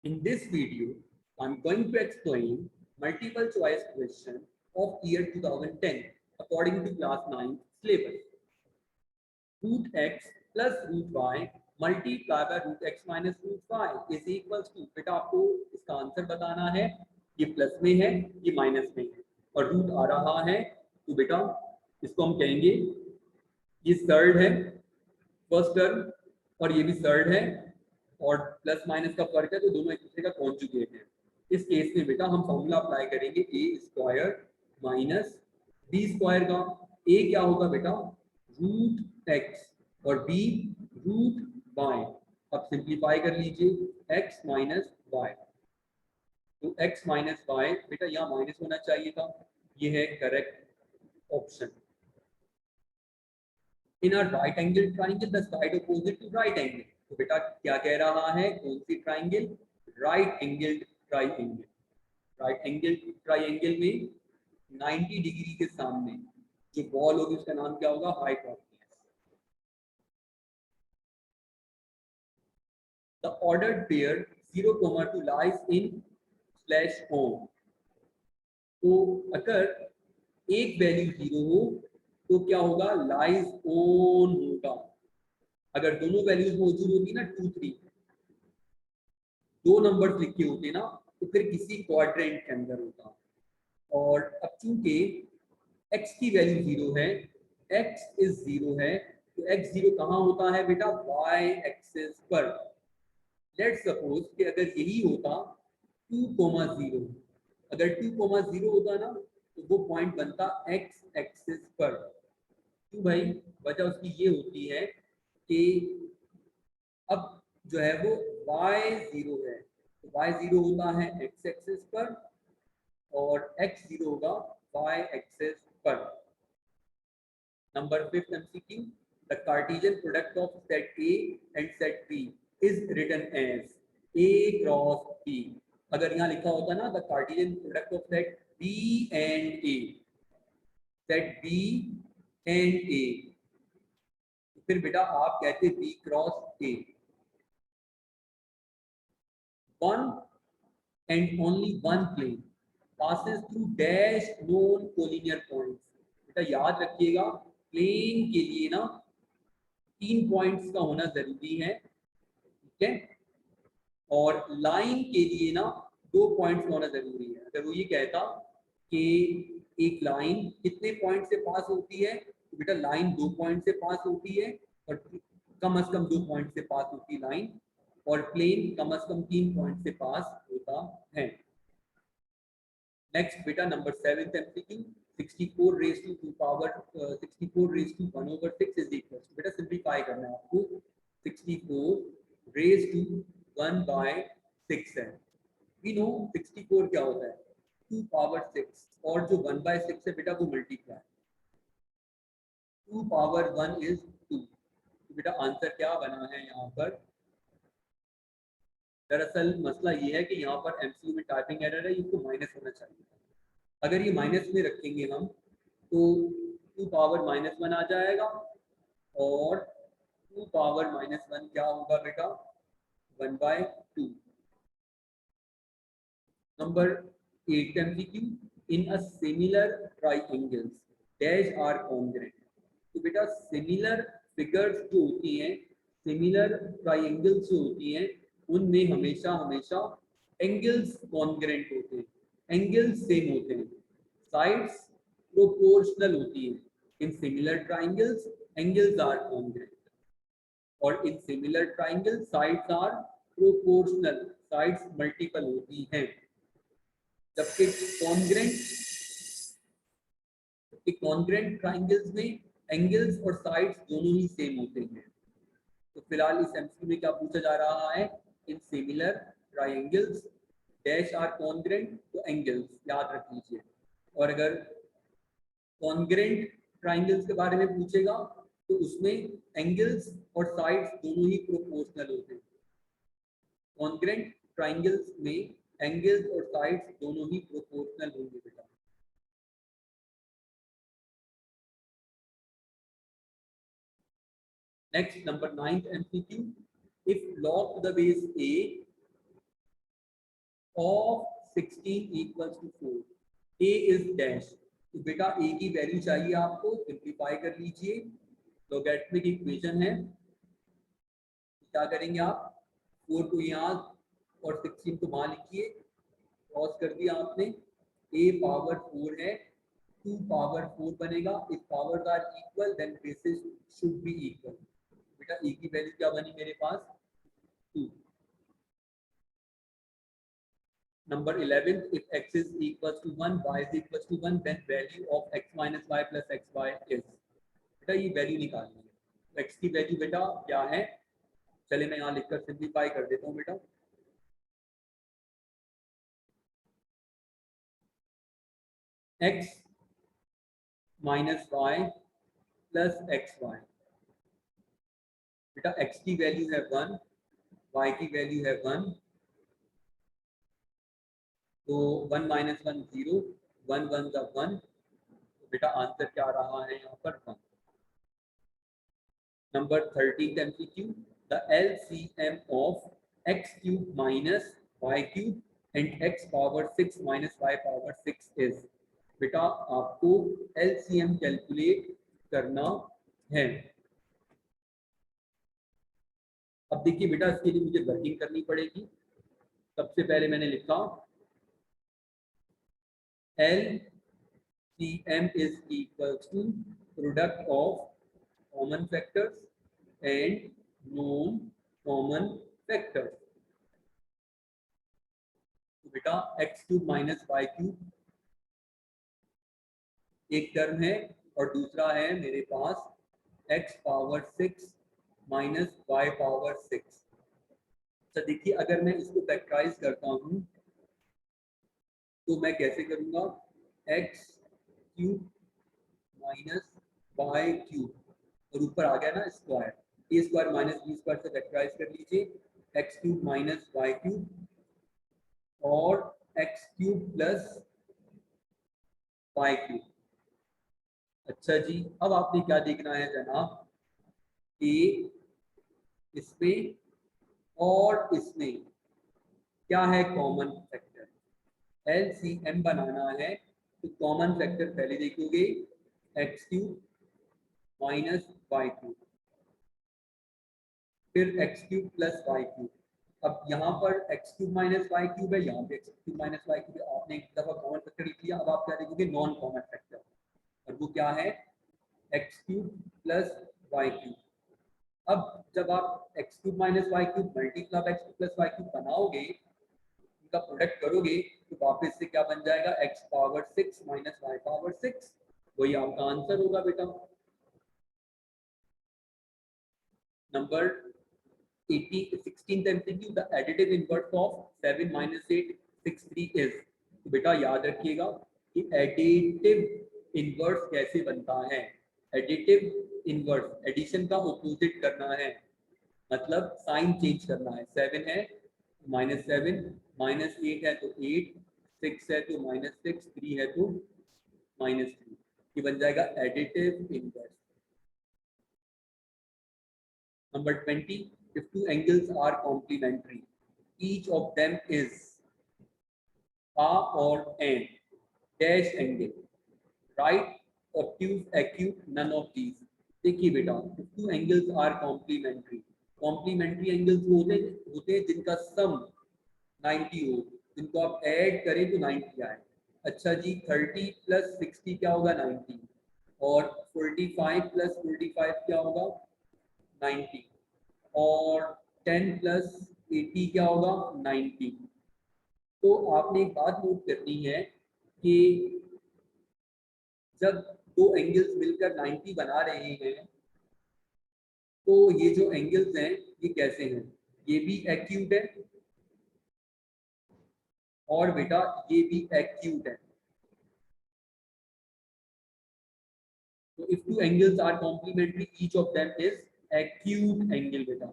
In this video, I'm going to explain multiple choice question of year 2010 according to class 9 syllabus. Root x plus root y multiply by root x minus root y is equals to, बेटा आपको इसका answer बताना है, ये plus में है ये minus में है और रूट आ रहा है, तो बेटा इसको हम कहेंगे ये सर्ड है फर्स्ट टर्म और ये भी सर्ड है और प्लस माइनस का फर्क है तो दोनों एक दूसरे का कॉन्जुगेट है। इस केस में बेटा हम फॉर्मूला अप्लाई करेंगे a square minus B square का। ए क्या होगा बेटा रूट एक्स और बी रूट वाई। अब सिंप्लीफाई कर लीजिए एक्स माइनस वाई, तो एक्स माइनस वाई बेटा यहाँ माइनस होना चाहिए था, ये है correct option. In a right angle triangle the side opposite to right angle, तो बेटा क्या कह रहा है, कौन सी ट्राइंगल, right angle triangle. Right angle triangle में 90 डिग्री के सामने जो बॉल होगी उसका नाम क्या होगा, hypotenuse. The ordered pair 0,2 lies in slash home, तो अगर एक वैल्यू 0 हो तो क्या होगा, लाइज ओन होगा। अगर दोनों वैल्यूज मौजूद होती ना 2, 3 दो नंबर लिखे होते ना तो फिर किसी क्वाड्रेंट के अंदर होता। और अब चूंकि x की वैल्यू 0 है, x इज 0 है, तो x 0 कहाँ होता है बेटा, y एक्सिस पर। लेट्स सपोज कि अगर यही होता 2,0, अगर 2,0 होता ना तो वो पॉइंट बनता x एक्सिस पर। क्यों भाई, वजह उसकी ये होती है कि अब जो है वो y0 है, तो y0 होता है x एक्सिस पर और x0 होगा y एक्सिस पर। Number 5 MCQ, the Cartesian product of set A and set B is written as A cross B। अगर यहाँ लिखा होता ना the Cartesian product of set B and A, set B and A, तो फिर बेटा आप कहते B cross A। One and only one plane passes through dash known collinear points। बेटा याद रखिएगा प्लेन के लिए ना 3 पॉइंट्स का होना जरूरी है, ठीक है, और लाइन के लिए ना 2 पॉइंट्स का होना जरूरी है। अगर वो ये कहता कि एक लाइन कितने पॉइंट से पास होती है, तो बेटा लाइन 2 पॉइंट से पास होती है और कम से कम 2 पॉइंट से पास होती है लाइन, और प्लेन कम से कम 3 पॉइंट से पास होता है। नेक्स्ट बेटा number 7 MCQ, 64 raised to 2 power 64 raised to 1/6 is equal to, बेटा सिंप्लीफाई करना है आपको, 64 raised to 1/6 है। वी नो 64 क्या होता है 2 power 6 और जो 1/6 है बेटा वो मल्टीप्लाई, 2 power 1 is 2। तो बेटा आंसर क्या बना है यहाँ पर, दरअसल मसला ये है कि यहाँ पर एमसीक्यू में टाइपिंग एरर है, इसको माइनस होना चाहिए। अगर ये माइनस में रखेंगे हम तो 2 पावर -1 आ जाएगा और 2 पावर -1 क्या होगा बेटा 1/2। Number 8 MCQ, in a similar triangles dash are congruent, तो बेटा सिमिलर फिगर्स जो होती हैं, सिमिलर ट्राइएंगल्स जो होती हैं उनमें हमेशा हमेशा एंगल्स कॉन्ग्रुएंट होते हैं, एंगल्स सेम होते हैं, साइड्स प्रोपोर्शनल होती हैं। In similar triangles angles are congruent और in similar triangle sides are proportional, sides multiple होती हैं। जबकि कॉन्ग्रुएंट ट्राइंगल्स में एंगल्स और साइड्स दोनों ही सेम होते हैं। तो फिलहाल इस एमसीक्यू में क्या पूछा जा रहा है, in similar triangles dash are congruent, तो एंगल्स याद रख लीजिए। और अगर कॉन्ग्रुएंट ट्राइंगल्स के बारे में पूछेगा तो उसमें एंगल्स और साइड्स दोनों ही प्रोपोर्शनल होते हैं। कॉन्ग्रुएंट ट्राइंगल्स में एंगल्स और साइड्स दोनों ही प्रोपोर्शनल होंगे बेटा। Next number 9 MCQ, if log to the base a of 16 equals to 4, a is dash. तो बेटा ए की वैल्यू चाहिए आपको, सिंप्लीफाई कर लीजिए, लॉगरिथमिक इक्वेशन है। क्या करेंगे आप, 4 को यहाँ और 16 को वहाँ लिखिए, क्रॉस कर दिया आपने, a पावर 4 है, 2 पावर 4 बनेगा, if powers are equal then basis should be equal. बेटा a की वैल्यू क्या बनी मेरे पास, 2। Number 11, if x is equals to 1, y is equals to 1, then value of x minus y plus xy is। बेटा ये value निकालनी है, तो x की वैल्यू बेटा क्या है, चलिए मैं यहाँ लिखकर सिंप्लीफाई कर देता हूँ बेटा। x minus y plus x y, बेटा x की वैल्यू है 1, y की वैल्यू है 1, तो 1 माइनस 1 0, 1 1 का 1, तो बेटा आंसर क्या आ रहा है यहाँ पर 1। Number 13 MCQ, the LCM of x cube minus y cube and x power 6 minus y power 6 is. बेटा आपको LCM कैलकुलेट करना है। अब देखिए बेटा इसके लिए मुझे वर्किंग करनी पड़ेगी। सबसे पहले मैंने लिखा LCM is equals to product of common factors and known common factors। तो बेटा x cube minus Y cube एक टर्म है और दूसरा है मेरे पास x power 6 minus y power 6। तो देखिए अगर मैं इसको फैक्टराइज करता हूँ तो मैं कैसे करूँगा, x cube minus Y cube और ऊपर आ गया ना square, A square minus B square से फैक्टराइज कर लीजिए, X cube minus Y cube और X cube plus Y cube. अच्छा जी, अब आपने क्या देखना है जनाब, कि इसमें और इसमें क्या है कॉमन फैक्टर, LCM बनाना है तो कॉमन फैक्टर पहले देखोगे, X cube minus Y cube, फिर X cube plus Y cube. अब यहाँ पर X cube minus Y cube है, यहाँ पे X cube minus Y cube है, आपने एक दफा कॉमन फैक्टर लिख लिया। अब आप क्या देखोगे, नॉन कॉमन फैक्टर, और वो क्या है, x cube plus Y cube. अब जब आप x cube minus Y cube multiply x cube plus Y cube बनाओगे, इनका प्रोडक्ट करोगे, तो वापस से क्या बन जाएगा, x power 6 minus y power 6, वही आपका आंसर होगा बेटा। Number 16th MCQ, the additive inverse of 7 minus 8 6 3 is। तो बेटा याद रखिएगा कि एडिटिव इनवर्स कैसे बनता है। एडिटिव इनवर्स एडिशन का ऑपोजिट करना है, मतलब साइन चेंज करना है। 7 है -7, -8 है तो 8, 6 है तो -6, 3 है तो -3, ये बन जाएगा additive inverse. Number 20, if two angles are complementary, each of them is a or an dash angle, right, obtuse, acute, none of these। देखिए बेटा, if two angles are complementary, complementary angles होते हैं जिनका सम 90 हो, जिनको आप ऐड करें तो 90 आए। अच्छा जी, 30 प्लस 60 क्या होगा, 90, और 45 प्लस 45 क्या होगा, 90, और 10 प्लस 80 क्या होगा, 90। तो आपने एक बात नोट करनी है कि जब दो एंगल्स मिलकर 90 बना रहे हैं, तो ये जो एंगल्स हैं ये कैसे हैं, ये भी एक्यूट है और बेटा ये भी एक्यूट है। तो if two angles are complementary each of them is acute angle बेटा।